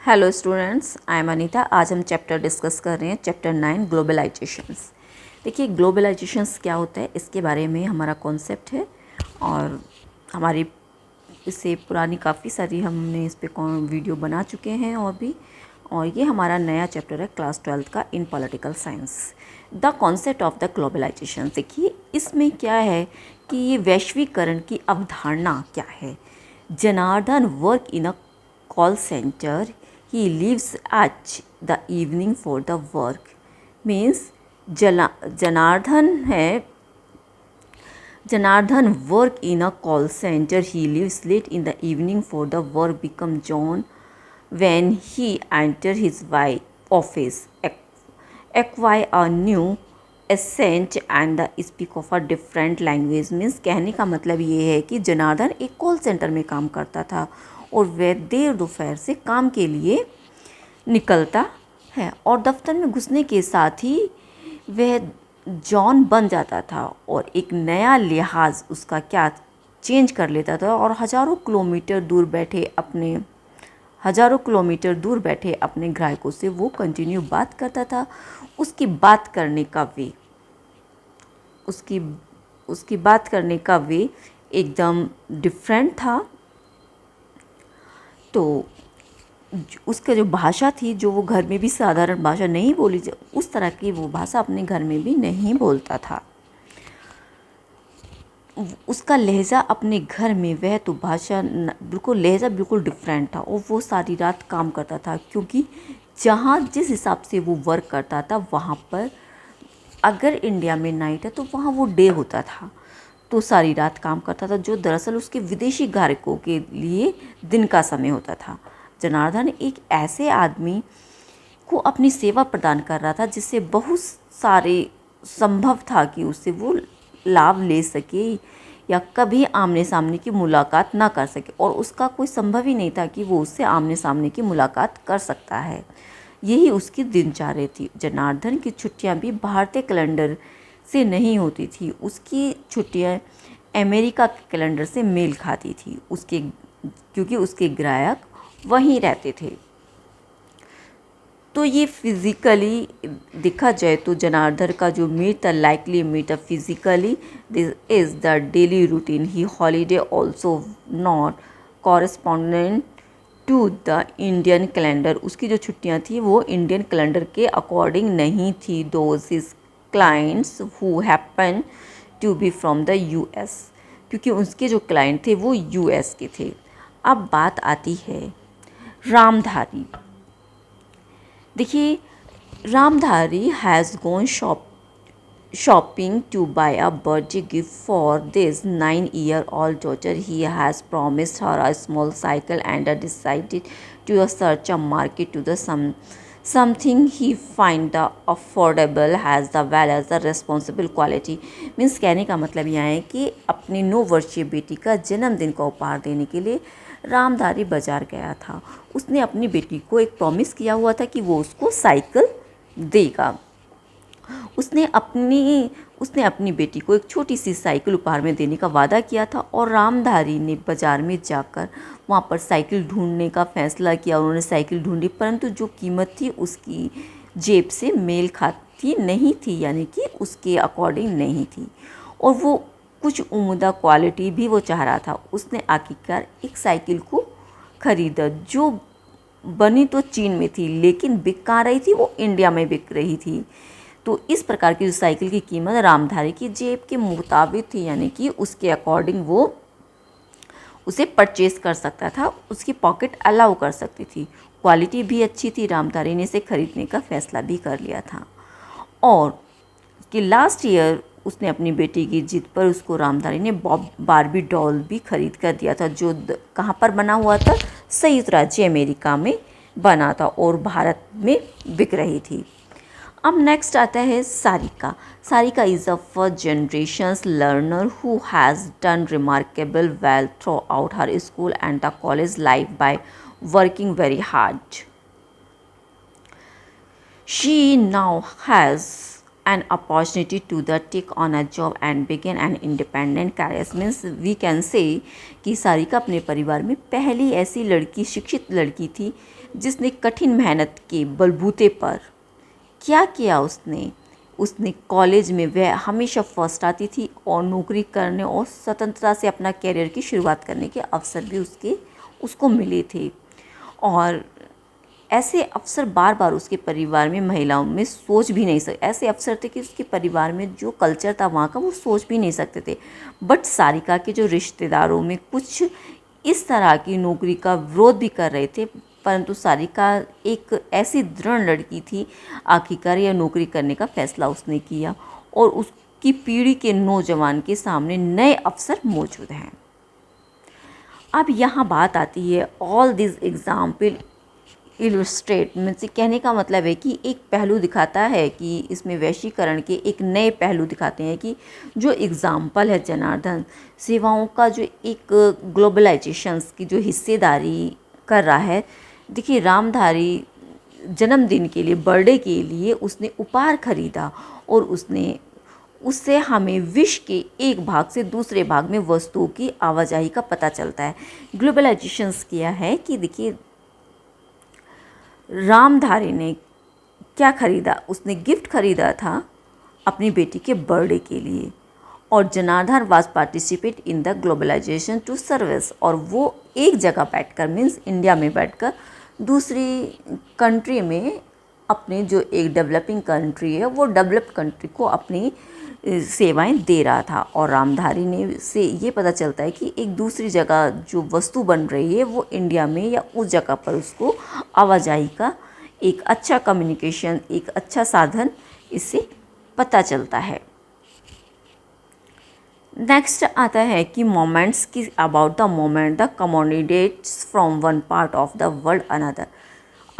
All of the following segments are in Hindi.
Hello students, I am Anita. आज हम चैप्टर डिस्कस कर रहे हैं, चैप्टर 9 ग्लोबलाइजेशंस। देखिए, ग्लोबलाइजेशंस क्या होता है, इसके बारे में हमारा कॉन्सेप्ट है और हमारी इससे पुरानी काफ़ी सारी हमने इस पर वीडियो बना चुके हैं और ये हमारा नया चैप्टर है क्लास 12 का in political science. The concept of the globalization. देखिए, इसमें क्या है कि ये वैश्वीकरण की अवधारणा क्या है। Janardan work in a call center. He leaves at the evening for the work. Means Janardan है, Janardan work in a call centre. He leaves late in the evening for the work. Become John when he enter his office. Acquire a new accent and the speak of a different language. Means कहने का मतलब ये है कि जनार्दन एक कॉल सेंटर में काम करता था और वह देर दोपहर से काम के लिए निकलता है और दफ्तर में घुसने के साथ ही वह जॉन बन जाता था और एक नया लिहाज उसका क्या चेंज कर लेता था और हज़ारों किलोमीटर दूर बैठे अपने ग्राहकों से वो कंटिन्यू बात करता था। उसकी बात करने का वे उसकी बात करने का वे एकदम डिफरेंट था। तो उसका जो भाषा थी, जो वो घर में भी साधारण भाषा नहीं बोली, उस तरह की वो भाषा अपने घर में भी नहीं बोलता था। उसका लहज़ा अपने घर में, वह तो भाषा लहज़ा बिल्कुल डिफरेंट था और वो सारी रात काम करता था क्योंकि जहाँ जिस हिसाब से वो वर्क करता था वहाँ पर अगर इंडिया में नाइट है तो वहाँ वो डे होता था, तो सारी रात काम करता था, जो दरअसल उसके विदेशी ग्राहकों के लिए दिन का समय होता था। जनार्दन एक ऐसे आदमी को अपनी सेवा प्रदान कर रहा था जिससे बहुत सारे संभव था कि उससे वो लाभ ले सके या कभी आमने सामने की मुलाकात ना कर सके, और उसका कोई संभव ही नहीं था कि वो उससे आमने सामने की मुलाकात कर सकता है। यही उसकी दिनचर्या थी। जनार्दन की छुट्टियां भी भारतीय कैलेंडर से नहीं होती थी, उसकी छुट्टियां अमेरिका के कैलेंडर से मेल खाती थी क्योंकि उसके ग्राहक वहीं रहते थे। तो ये फिज़िकली देखा जाए तो जनार्दन का जो meet the likely meet physically this is the daily routine ही holiday also not correspondent to the Indian calendar. उसकी जो छुट्टियां थी वो इंडियन कैलेंडर के अकॉर्डिंग नहीं थी। Those his clients who happen to be from the US, क्योंकि उसके जो क्लाइंट थे वो यूएस के थे। अब बात आती है रामधारी। देखिए, Ramdhari has gone shopping to buy a birthday gift for this 9-year-old daughter. He has promised her a small cycle and decided to search a market to the something he find the affordable has the well as the responsible quality. Means कहने का मतलब यह है कि अपनी 9 वर्षीय बेटी का जन्मदिन का उपहार देने के लिए रामधारी बाजार गया था। उसने अपनी बेटी को एक प्रॉमिस किया हुआ था कि वो उसको साइकिल देगा। उसने अपनी बेटी को एक छोटी सी साइकिल उपहार में देने का वादा किया था और रामधारी ने बाज़ार में जाकर वहाँ पर साइकिल ढूंढने का फैसला किया। उन्होंने साइकिल ढूंढी, परंतु जो कीमत थी उसकी जेब से मेल खाती नहीं थी, यानी कि उसके अकॉर्डिंग नहीं थी, और वो कुछ उम्दा क्वालिटी भी वो चाह रहा था। उसने आखिरकार एक साइकिल को ख़रीदा जो बनी तो चीन में थी लेकिन बिक कहाँ रही थी, वो इंडिया में बिक रही थी। तो इस प्रकार की जो साइकिल की कीमत रामधारी की जेब के मुताबिक थी, यानी कि उसके अकॉर्डिंग वो उसे परचेस कर सकता था, उसकी पॉकेट अलाउ कर सकती थी। क्वालिटी भी अच्छी थी, रामधारी ने इसे खरीदने का फैसला भी कर लिया था। और कि लास्ट ईयर उसने अपनी बेटी की जिद पर उसको रामधारी ने बारबी डॉल भी खरीद कर दिया था, जो कहाँ पर बना हुआ था, संयुक्त राज्य अमेरिका में बना था और भारत में बिक रही थी। अब नेक्स्ट आता है Sarika. Sarika is a first generations learner who has done remarkable well through out her school and the college life by working very hard. She now has an opportunity to the take on a job and begin an independent career. Means we can say कि सारिका अपने परिवार में पहली ऐसी लड़की, शिक्षित लड़की थी जिसने कठिन मेहनत के बलबूते पर क्या किया। उसने कॉलेज में वह हमेशा फर्स्ट आती थी और नौकरी करने और स्वतंत्रता से अपना कैरियर की शुरुआत करने के अवसर भी उसको मिले थे। और ऐसे अवसर बार बार उसके परिवार में महिलाओं में सोच भी नहीं सकते, ऐसे अवसर थे कि उसके परिवार में जो कल्चर था वहाँ का वो सोच भी नहीं सकते थे। बट सारिका के जो रिश्तेदारों में कुछ इस तरह की नौकरी का विरोध भी कर रहे थे, परंतु सारिका एक ऐसी दृढ़ लड़की थी, आखिरकार यह नौकरी करने का फैसला उसने किया और उसकी पीढ़ी के नौजवान के सामने नए अवसर मौजूद हैं। अब यहाँ बात आती है ऑल दिस एग्जाम्पल इलस्ट्रेट में से कहने का मतलब है कि एक पहलू दिखाता है कि इसमें वैश्वीकरण के एक नए पहलू दिखाते हैं कि जो एग्ज़ाम्पल है जनार्दन, सेवाओं का जो एक ग्लोबलाइजेशंस की जो हिस्सेदारी कर रहा है। देखिए रामधारी जन्मदिन के लिए, बर्थडे के लिए उसने उपहार खरीदा और उससे हमें विश्व के एक भाग से दूसरे भाग में वस्तुओं की आवाजाही का पता चलता है। ग्लोबलाइजेशंस किया है कि देखिए रामधारी ने क्या खरीदा, उसने गिफ्ट खरीदा था अपनी बेटी के बर्थडे के लिए। और Janardan was participate in the globalization to service, और वो एक जगह बैठकर मीन्स इंडिया में बैठकर दूसरी कंट्री में अपने जो एक डेवलपिंग कंट्री है वो डेवलप्ड कंट्री को अपनी सेवाएं दे रहा था। और रामधारी ने से ये पता चलता है कि एक दूसरी जगह जो वस्तु बन रही है वो इंडिया में या उस जगह पर उसको आवाजाही का एक अच्छा कम्युनिकेशन, एक अच्छा साधन इससे पता चलता है। नेक्स्ट आता है कि मोमेंट्स की about the moment the communicates from one part of the world another.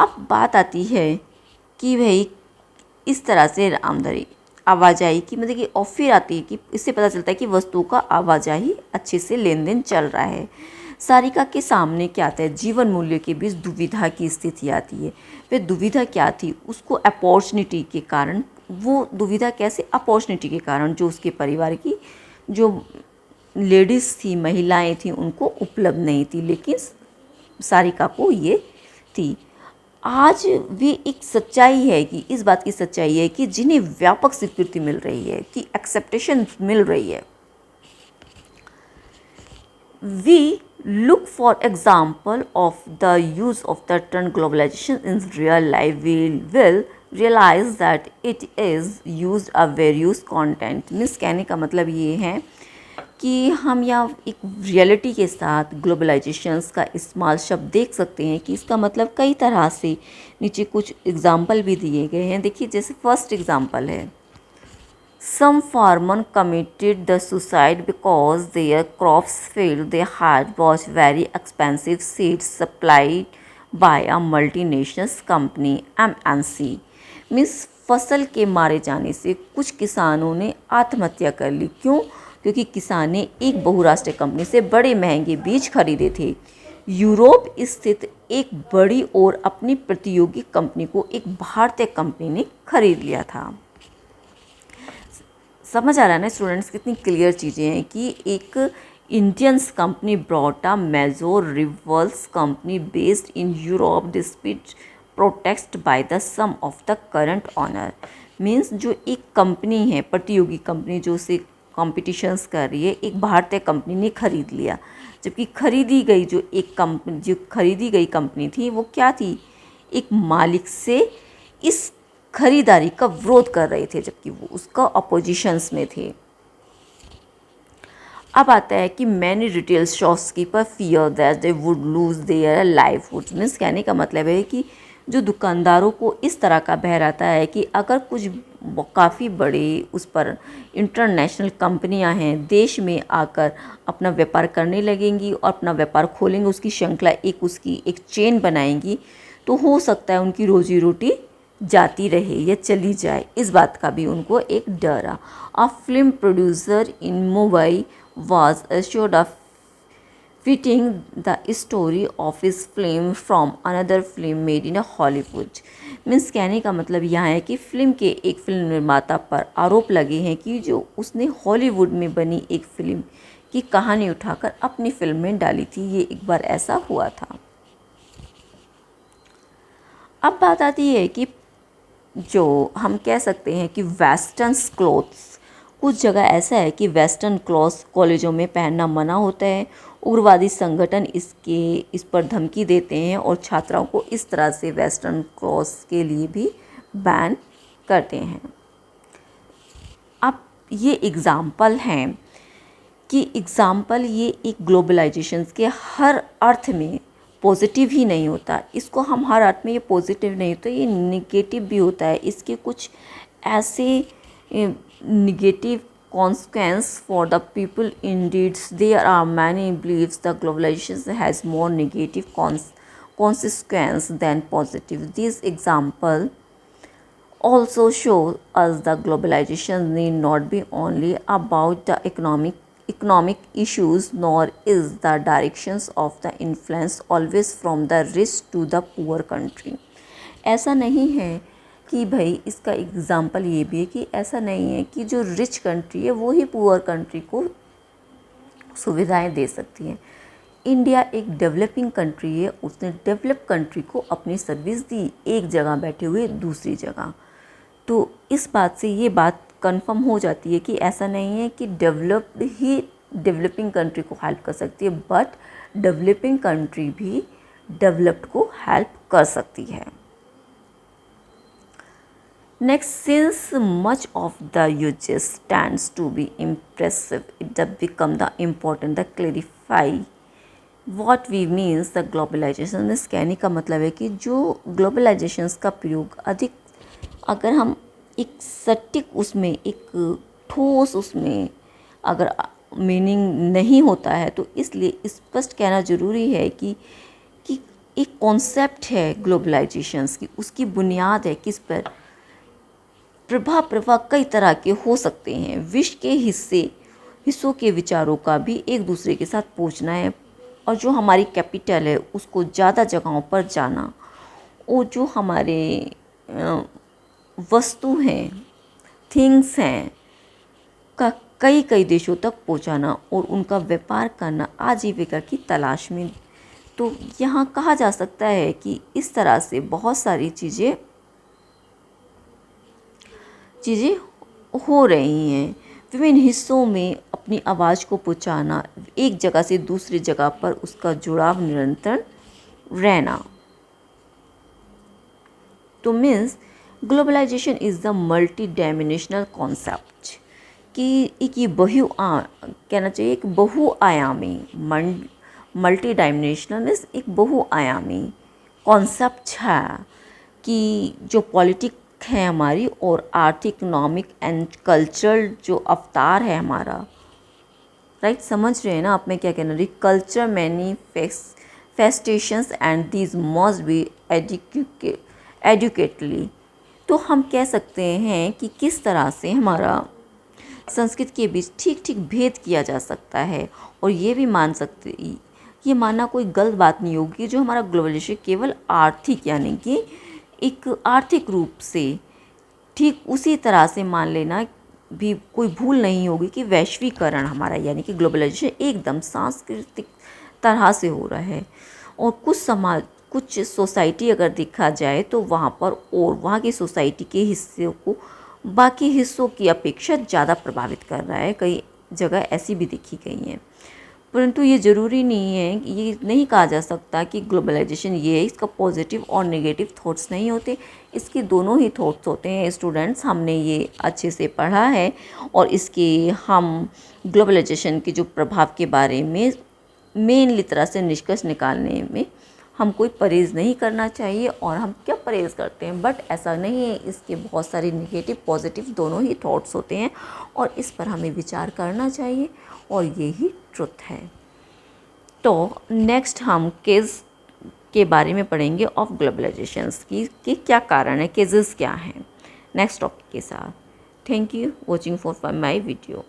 अब बात आती है कि भाई इस तरह से रामधारी आवाजाही की मतलब कि और फिर आती है कि इससे पता चलता है कि वस्तुओं का आवाजाही अच्छे से लेन देन चल रहा है। सारिका के सामने क्या आता है, जीवन मूल्य के बीच दुविधा की स्थिति आती है। वह दुविधा क्या थी, उसको अपॉर्चुनिटी के कारण, वो दुविधा कैसे, अपॉर्चुनिटी के कारण जो उसके परिवार की जो लेडीज़ थी, महिलाएं थी, उनको उपलब्ध नहीं थी, लेकिन सारिका को ये थी। आज भी एक सच्चाई है कि इस बात की सच्चाई है कि जिन्हें व्यापक स्वीकृति मिल रही है, कि एक्सेप्टेशन मिल रही है, we look for example of the use of the term globalization in real life, we will realize that it is used a various content। Means कहने का मतलब ये है कि हम यहाँ एक रियलिटी के साथ ग्लोबलाइजेशंस का इस्तेमाल शब्द देख सकते हैं कि इसका मतलब कई तरह से, नीचे कुछ एग्जाम्पल भी दिए गए हैं। देखिए जैसे फर्स्ट एग्जाम्पल है, some farmer committed the suicide because their crops failed. They had bought very expensive seeds supplied by a multinational company MNC। Means फसल के मारे जाने से कुछ किसानों ने आत्महत्या कर ली। क्यों? क्योंकि किसान ने एक बहुराष्ट्रीय कंपनी से बड़े महंगे बीज खरीदे थे। यूरोप स्थित एक बड़ी और अपनी प्रतियोगी कंपनी को एक भारतीय कंपनी ने खरीद लिया था। समझ आ रहा है ना स्टूडेंट्स, कितनी क्लियर चीज़ें हैं कि एक Indians company brought a major rivals company based in Europe dispute protect by the some of the current owner. Means जो एक कंपनी है, प्रतियोगी कंपनी जो उसे कॉम्पिटिशन्स कर रही है, एक भारतीय कंपनी ने खरीद लिया, जबकि खरीदी गई कंपनी थी वो क्या थी, एक मालिक से इस खरीदारी का विरोध कर रहे थे, जबकि वो उसका अपोजिशंस में थे। अब आता है कि many retail shopkeeper fear that they would lose their livelihood. Means कहने का मतलब है कि जो दुकानदारों को इस तरह का बह रहता है कि अगर कुछ काफ़ी बड़े उस पर इंटरनेशनल कंपनियां हैं, देश में आकर अपना व्यापार करने लगेंगी और अपना व्यापार खोलेंगे, उसकी श्रृंखला उसकी एक चेन बनाएंगी, तो हो सकता है उनकी रोजी रोटी जाती रहे या चली जाए। इस बात का भी उनको एक डर आ। Film producer in Mumbai was assured of fitting the story of his film from another film made in a Hollywood। Means कहने का मतलब यह है कि फिल्म के एक फिल्म निर्माता पर आरोप लगे हैं कि जो उसने हॉलीवुड में बनी एक फिल्म की कहानी उठाकर अपनी फिल्म में डाली थी। ये एक बार ऐसा हुआ था। अब बात आती है कि जो हम कह सकते हैं कि वेस्टर्न क्लोथ्स, कुछ जगह ऐसा है कि वेस्टर्न क्लॉथ्स कॉलेजों में पहनना मना होता है। उग्रवादी संगठन इस पर धमकी देते हैं और छात्राओं को इस तरह से वेस्टर्न क्लॉथ्स के लिए भी बैन करते हैं। अब ये एग्ज़ाम्पल हैं कि ये एक ग्लोबलाइजेशन के हर अर्थ में पॉजिटिव ही नहीं होता, इसको हम हर अर्थ में ये पॉजिटिव नहीं होता, ये निगेटिव भी होता है। इसके कुछ ऐसे negative consequence for the people. Indeed, there are many beliefs that globalization has more negative consequence than positive. These example also show us that globalization need not be only about the economic issues, nor is the directions of the influence always from the rich to the poor country। ऐसा नहीं है कि भाई इसका एग्ज़ाम्पल ये भी है कि ऐसा नहीं है कि जो रिच कंट्री है वो ही पुअर कंट्री को सुविधाएं दे सकती है। इंडिया एक डेवलपिंग कंट्री है, उसने डेवलप कंट्री को अपनी सर्विस दी एक जगह बैठे हुए दूसरी जगह। तो इस बात से ये बात कंफर्म हो जाती है कि ऐसा नहीं है कि डेवलप्ड ही डेवलपिंग कंट्री को हेल्प कर सकती है, बट डेवलपिंग कंट्री भी डेवलप्ड को हेल्प कर सकती है। Next, since much of the uses tends to be impressive, it does become the important to clarify what we means the globalization। इस कहने का मतलब है कि जो ग्लोबलाइजेशंस का प्रयोग अधिक अगर हम एक सटीक उसमें एक ठोस उसमें अगर मीनिंग नहीं होता है तो इसलिए स्पष्ट कहना ज़रूरी है कि एक कॉन्सेप्ट है ग्लोबलाइजेशंस की, उसकी बुनियाद है किस पर। प्रभाव कई तरह के हो सकते हैं। विश्व के हिस्सों के विचारों का भी एक दूसरे के साथ पहुंचना है, और जो हमारी कैपिटल है उसको ज़्यादा जगहों पर जाना, और जो हमारे वस्तु हैं, थिंग्स हैं का कई देशों तक पहुंचाना और उनका व्यापार करना आजीविका की तलाश में। तो यहाँ कहा जा सकता है कि इस तरह से बहुत सारी चीज़ें हो रही हैं। विभिन्न हिस्सों में अपनी आवाज़ को पहुंचाना, एक जगह से दूसरी जगह पर उसका जुड़ाव निरंतर रहना। तो means globalization is the multidimensional concept कि एक ये कहना चाहिए एक बहुआयामी मल्टी डायमेंशनल मीन्स एक बहुआयामी कॉन्सेप्ट है कि जो पॉलिटिक है हमारी और आर्थिक, इकोनॉमिक एंड कल्चरल जो अवतार है हमारा, राइट, समझ रहे हैं ना आप मैं क्या कहना रही। Culture manifestations and these must be adequately. तो हम कह सकते हैं कि किस तरह से हमारा संस्कृति के बीच ठीक भेद किया जा सकता है, और ये भी ये मानना कोई गलत बात नहीं होगी जो हमारा ग्लोबलाइजेशन केवल आर्थिक यानी कि एक आर्थिक रूप से ठीक उसी तरह से मान लेना भी कोई भूल नहीं होगी कि वैश्वीकरण हमारा यानी कि ग्लोबलाइजेशन एकदम सांस्कृतिक तरह से हो रहा है। और कुछ सोसाइटी अगर देखा जाए तो वहाँ पर और वहाँ की सोसाइटी के हिस्सों को बाकी हिस्सों की अपेक्षा ज़्यादा प्रभावित कर रहा है। कई जगह ऐसी भी देखी गई हैं, परंतु ये ज़रूरी नहीं है, ये नहीं कहा जा सकता कि ग्लोबलाइजेशन ये है, इसका पॉजिटिव और नेगेटिव थॉट्स नहीं होते, इसके दोनों ही थॉट्स होते हैं। स्टूडेंट्स, हमने ये अच्छे से पढ़ा है और इसके हम ग्लोबलाइजेशन के जो प्रभाव के बारे में मेनली तरह से निष्कर्ष निकालने में हम कोई परहेज़ नहीं करना चाहिए, और हम क्या परहेज़ करते हैं, बट ऐसा नहीं है, इसके बहुत सारे नेगेटिव पॉजिटिव दोनों ही थॉट्स होते हैं और इस पर हमें विचार करना चाहिए, और यही ट्रुथ है। तो नेक्स्ट हम केस के बारे में पढ़ेंगे ऑफ ग्लोबलाइजेशंस की क्या कारण है, केसेस क्या हैं, नेक्स्ट टॉपिक के साथ। Thank you watching for my video.